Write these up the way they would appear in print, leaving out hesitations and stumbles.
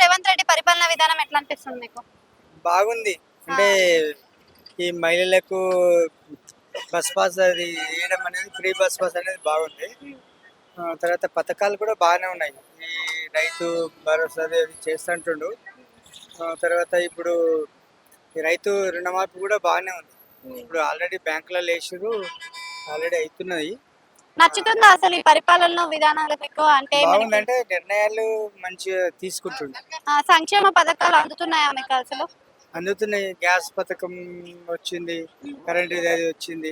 రేవంత్ రెడ్డి పరిపాలన విధానం ఎట్లా అనిపిస్తుంది మీకు? బాగుంది. అంటే ఈ మహిళలకు బస్ పాస్ అది వేయడం అనేది, ఫ్రీ బస్ పాస్ అనేది బాగుంది. తర్వాత పథకాలు కూడా బాగానే ఉన్నాయి. ఈ రైతు భరోసా అది చేస్తుంటుండు. తర్వాత ఇప్పుడు ఈ రైతు రుణమాఫీ కూడా బాగానే ఉంది. ఇప్పుడు ఆల్రెడీ బ్యాంకులలో వేసిర్రు, ఆల్రెడీ అవుతున్నది. నచ్చుతుందా అసలు ఈ పరిపాలన విధానాలు మీకు? అంటే బాగుంది, అంటే నిర్ణయాలు మంచిగా తీసుకుంటుండు. సంక్షేమ పథకాలు అందుతున్నాయా మీకు అసలు? అందుతున్నాయి. గ్యాస్ పథకం వచ్చింది, కరెంట్ అది వచ్చింది.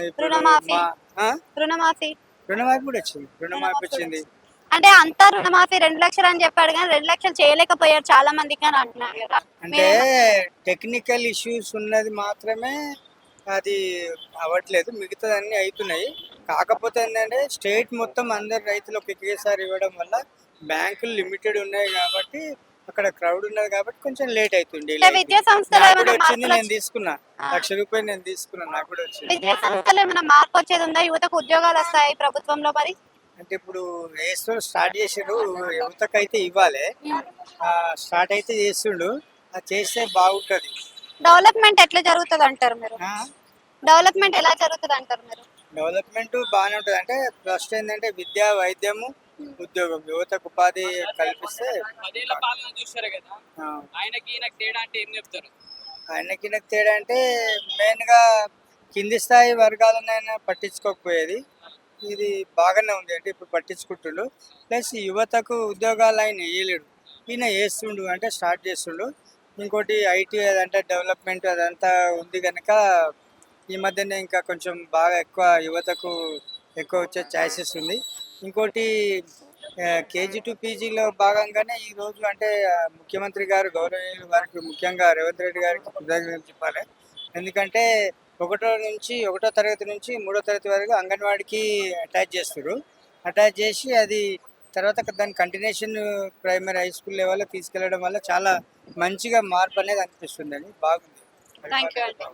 ఇప్పుడు రుణమాఫీ ఆ? రుణమాఫీ రుణమాఫీ కూడా వచ్చింది. రుణమాఫీ వచ్చింది. అంటే అంతా రుణమాఫీ 2 లక్షలు అని చెప్పాడు కానీ 2 లక్షలు చేయలేకపోయారు చాలా మందికి అని అంటున్నారు కదా. అంటే టెక్నికల్ ఇష్యూస్ ఉన్నది మాత్రమే అది అవ్వట్లేదు, మిగతాదన్నీ అవుతున్నాయి. కాకపోతే ఏంటంటే స్టేట్ మొత్తం అందరు రైతులకు ఒకేసారి ఇవ్వడం వల్ల బ్యాంకులు లిమిటెడ్ ఉన్నాయి కాబట్టి అక్కడ క్రౌడ్ ఉన్నది కాబట్టి కొంచెం లేట్ అవుతుంది. విద్యా సంస్థలు నాకు కూడా ఏమైనా వచ్చింది, మార్పులు నేను తీసుకున్నా. ₹1,00,000 నేను తీసుకున్నా, నాకు కూడా వచ్చింది. విద్యా సంస్థలు ఏమైనా మార్పు వచ్చేది ఉందా? యువతకు ఉద్యోగాలు వస్తాయి ప్రభుత్వంలో మరి? అంటే ఇప్పుడు వేస్తూ స్టార్ట్ చేసారు, యువతకు అయితే ఇవ్వాలి. స్టార్ట్ అయితే చేస్తుండు, అది చేస్తే బాగుంటుంది. డెవలప్మెంట్ ఎట్లా జరుగుతుంది అంటారు మీరు? డెవలప్మెంట్ ఎలా జరుగుతుంది అంటారు మీరు? డెవలప్మెంట్ బాగానే ఉంటుంది. అంటే ఫస్ట్ ఏంటంటే విద్య, వైద్యము, ఉద్యోగం, యువతకు ఉపాధి కల్పిస్తే. 10 ఏళ్ల పాలన చూశారు కదా, ఆ, ఆయనకి ఈయనకి తేడా అంటే ఏం చెప్తారు? ఆయనకి నాకు తేడా అంటే మెయిన్గా కింది స్థాయి వర్గాలనైనా పట్టించుకోకపోయేది. ఇది బాగానే ఉంది, అంటే ఇప్పుడు పట్టించుకుంటుండు. ప్లస్ యువతకు ఉద్యోగాలు ఆయన వేయలేడు, ఈయన వేస్తుండు, అంటే స్టార్ట్ చేస్తుండు. ఇంకోటి ఐటీ అదంటే డెవలప్మెంట్ అదంతా ఉంది కనుక ఈ మధ్యనే ఇంకా కొంచెం బాగా ఎక్కువ యువతకు ఎక్కువ వచ్చే ఛాయిసెస్ ఉంది. ఇంకోటి కేజీ టు పీజీలో భాగంగానే ఈరోజు అంటే ముఖ్యమంత్రి గారు గౌరవనీయులు వారికి, ముఖ్యంగా రేవంత్ రెడ్డి గారికి కృతజ్ఞతలు చెప్పాలి. ఎందుకంటే ఒకటో తరగతి నుంచి 3వ తరగతి వరకు అంగన్వాడికి అటాచ్ చేస్తారు. అటాచ్ చేసి అది తర్వాత దాని కంటిన్యూషన్ ప్రైమరీ హై స్కూల్ లెవెల్లో తీసుకెళ్లడం వల్ల చాలా మంచిగా మార్పు అనేది అనిపిస్తుందని బాగుంది. థ్యాంక్ యూ అండి.